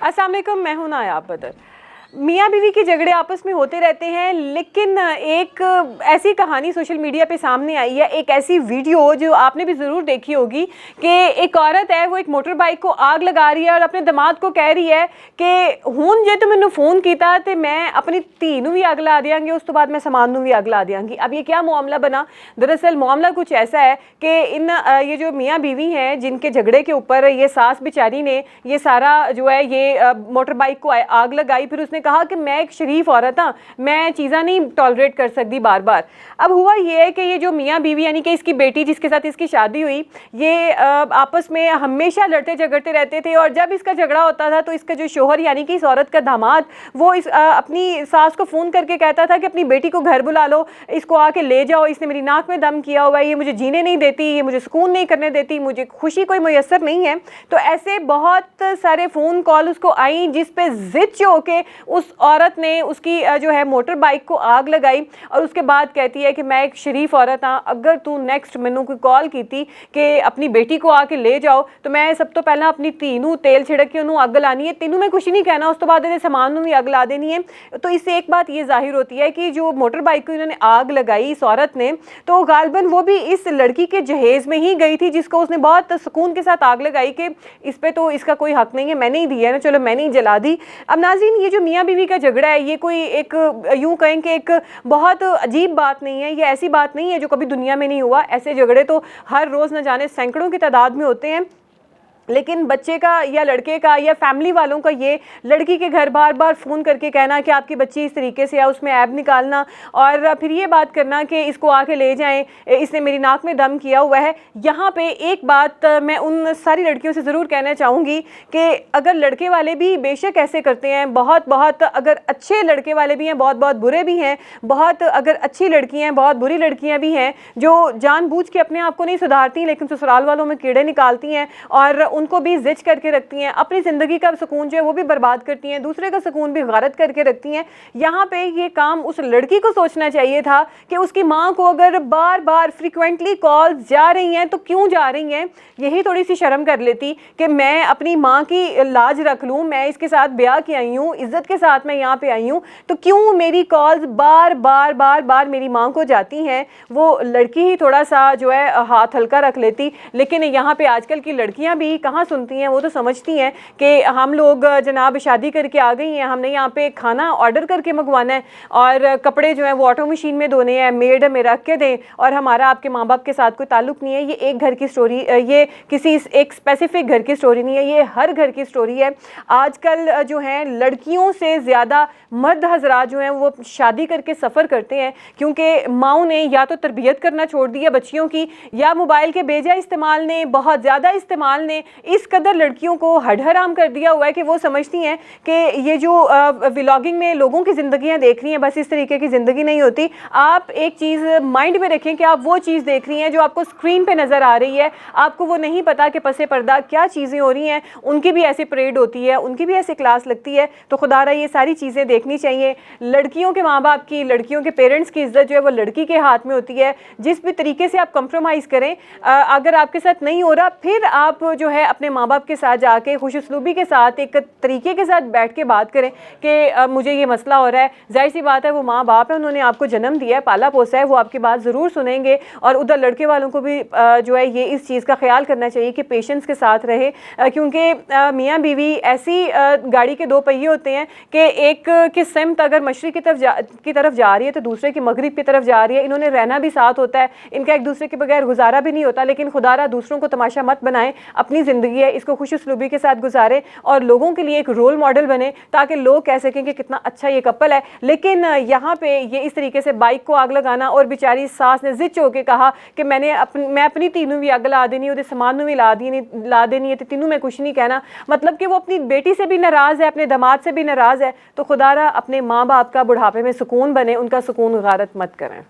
अस्सलाम वालेकुम, मैं हूं नायाब बदर। मियाँ बीवी के झगड़े आपस में होते रहते हैं, लेकिन एक ऐसी कहानी सोशल मीडिया पे सामने आई है, एक ऐसी वीडियो जो आपने भी ज़रूर देखी होगी कि एक औरत है, वो एक मोटर बाइक को आग लगा रही है और अपने दामाद को कह रही है कि हुण जे तो मैनू फ़ोन किया तो मैं अपनी धी नूं भी अग ला देंगी, उस तो बाद मैं समान नूं भी अग ला देंगी। अब ये क्या मामला बना? दरअसल मामला कुछ ऐसा है कि ये जो मियाँ बीवी हैं जिनके झगड़े के ऊपर ये सास बेचारी ने ये सारा जो है ये मोटर बाइक को आग लगाई, फिर उसने कहा कि मैं एक शरीफ औरत हाँ, मैं चीज़ें नहीं टॉलरेट कर सकती बार बार। अब हुआ ये है कि ये जो मियाँ बीवी यानी कि इसकी बेटी जिसके साथ इसकी शादी हुई, ये आपस में हमेशा लड़ते झगड़ते रहते थे, और जब इसका झगड़ा होता था तो इसका जो शोहर यानी कि इस औरत का दामाद, वो अपनी सास को फ़ोन करके कहता था कि अपनी बेटी को घर बुला लो, इसको आके ले जाओ, इसने मेरी नाक में दम किया हुआ है, ये मुझे जीने नहीं देती, ये मुझे सुकून नहीं करने देती, मुझे खुशी कोई मुयसर नहीं है। तो ऐसे बहुत सारे फ़ोन कॉल उसको आई जिस पे ज़िद होके उस औरत ने उसकी जो है मोटर बाइक को आग लगाई, और उसके बाद कहती है कि मैं एक शरीफ औरत हाँ, अगर तू नेक्स्ट मैनू कोई कॉल की थी कि अपनी बेटी को आके ले जाओ तो मैं सब तो पहला अपनी धी नूं तेल छिड़क के उन्होंने अग लानी है, तेनू मैं कुछ नहीं कहना, उस तो बाद समान नूं भी अग ला देनी है। तो इससे एक बात ये जाहिर होती है कि जो मोटर बाइक को इन्होंने आग लगाई इस औरत ने, तो गालबन वो भी इस लड़की के जहेज़ में ही गई थी जिसको उसने बहुत सुकून के साथ आग लगाई कि इस पर तो इसका कोई हक नहीं है, मैंने ही दिया है ना, चलो मैंने ही जला दी। अब नाज़रीन, ये जो मियाँ बीवी का झगड़ा है ये कोई एक यूँ कहें कि एक बहुत अजीब बात नहीं है, ये ऐसी बात नहीं है जो कभी दुनिया में नहीं हुआ। ऐसे झगड़े तो हर रोज़ न जाने सैकड़ों की तादाद में होते हैं, लेकिन बच्चे का या लड़के का या फैमिली वालों का ये लड़की के घर बार बार फ़ोन करके कहना कि आपकी बच्ची इस तरीके से है, उसमें ऐब निकालना और फिर ये बात करना कि इसको आके ले जाएं, इसने मेरी नाक में दम किया हुआ है। यहाँ पे एक बात मैं उन सारी लड़कियों से ज़रूर कहना चाहूँगी कि अगर लड़के वाले भी बेशक ऐसे करते हैं, बहुत अगर अच्छे लड़के वाले भी हैं, बहुत बुरे भी हैं, बहुत अगर अच्छी लड़कियाँ हैं, बहुत बुरी लड़कियाँ भी हैं जो जानबूझ के अपने आप को नहीं सुधारती लेकिन ससुराल वालों में कीड़े निकालती हैं और उनको भी जिच करके रखती हैं, अपनी ज़िंदगी का सुकून जो है वो भी बर्बाद करती हैं, दूसरे का सुकून भी गारत करके रखती हैं। यहाँ पे ये काम उस लड़की को सोचना चाहिए था कि उसकी माँ को अगर बार बार फ्रिक्वेंटली कॉल्स जा रही हैं तो क्यों जा रही हैं, यही थोड़ी सी शर्म कर लेती कि मैं अपनी माँ की लाज रख लूँ, मैं इसके साथ ब्याह की आई हूँ, इज़्ज़त के साथ मैं यहाँ पे आई हूँ, तो क्यों मेरी कॉल्स बार बार मेरी माँ को जाती हैं। वो लड़की ही थोड़ा सा जो है हाथ हल्का रख लेती, लेकिन यहाँ पे आजकल की लड़कियाँ भी कहाँ सुनती हैं, वो तो समझती हैं कि हम लोग जनाब शादी करके आ गई हैं, हमने यहाँ पे खाना ऑर्डर करके मंगवाना है और कपड़े जो हैं वो ऑटो मशीन में धोने हैं, मेड हमें रख के दें, और हमारा आपके माँ बाप के साथ कोई ताल्लुक़ नहीं है। ये एक घर की स्टोरी, ये किसी एक स्पेसिफिक घर की स्टोरी नहीं है, ये हर घर की स्टोरी है। आजकल जो है लड़कियों से ज़्यादा मर्द हजरात जो हैं वो शादी करके सफ़र करते हैं, क्योंकि माँओं ने या तो तरबियत करना छोड़ दी है बच्चियों की, या मोबाइल के बेजा इस्तेमाल ने, बहुत ज़्यादा इस्तेमाल ने इस कदर लड़कियों को हड हराम कर दिया हुआ है कि वो समझती हैं कि ये जो व्लॉगिंग में लोगों की ज़िंदगियाँ देख रही हैं बस इस तरीके की ज़िंदगी नहीं होती। आप एक चीज़ माइंड में रखें कि आप वो चीज़ देख रही हैं जो आपको स्क्रीन पे नज़र आ रही है, आपको वो नहीं पता कि पसे पर्दा क्या चीज़ें हो रही हैं, उनकी भी ऐसी परेड होती है, उनकी भी ऐसी क्लास लगती है। तो खुदारा ये सारी चीज़ें देखनी चाहिए। लड़कियों के माँ बाप की, लड़कियों के पेरेंट्स की इज़्ज़त जो है वो लड़की के हाथ में होती है। जिस भी तरीके से आप कंप्रोमाइज़ करें, अगर आपके साथ नहीं हो रहा फिर आप जो है अपने माँ बाप के साथ जाके खुश उसलूबी के साथ एक तरीके के साथ बैठ के बात करें कि मुझे ये मसला हो रहा है। जाहिर सी बात है वो माँ बाप है, उन्होंने आपको जन्म दिया है, पाला पोसा है, वो आपकी बात ज़रूर सुनेंगे। और उधर लड़के वालों को भी जो है ये इस चीज़ का ख्याल करना चाहिए कि पेशेंस के साथ रहे, क्योंकि मियाँ बीवी ऐसी गाड़ी के दो पहिए होते हैं कि एक की सिमत अगर मशरिक़ की तरफ जा रही है तो दूसरे की मगरिब की तरफ जा रही है। इन्होंने रहना भी साथ होता है, इनका एक दूसरे के बगैर गुजारा भी नहीं होता। लेकिन खुदारा दूसरों को तमाशा मत बनाएं, अपनी ज़िंदगी है इसको खुश उसलूबी के साथ गुजारे और लोगों के लिए एक रोल मॉडल बने ताकि लोग कह सकें कि कितना अच्छा ये कपल है। लेकिन यहाँ पे ये इस तरीके से बाइक को आग लगाना, और बेचारी सास ने जिद होके कहा कि मैं अपनी तीनों भी आग ला देनी, उधर समान भी ला देनी है, तो तीनों में कुछ नहीं कहना, मतलब कि वो अपनी बेटी से भी नाराज़ है, अपने दामाद से भी नाराज़ है। तो खुदारा अपने माँ बाप का बुढ़ापे में सुकून बने, उनका सुकून गारत मत करें।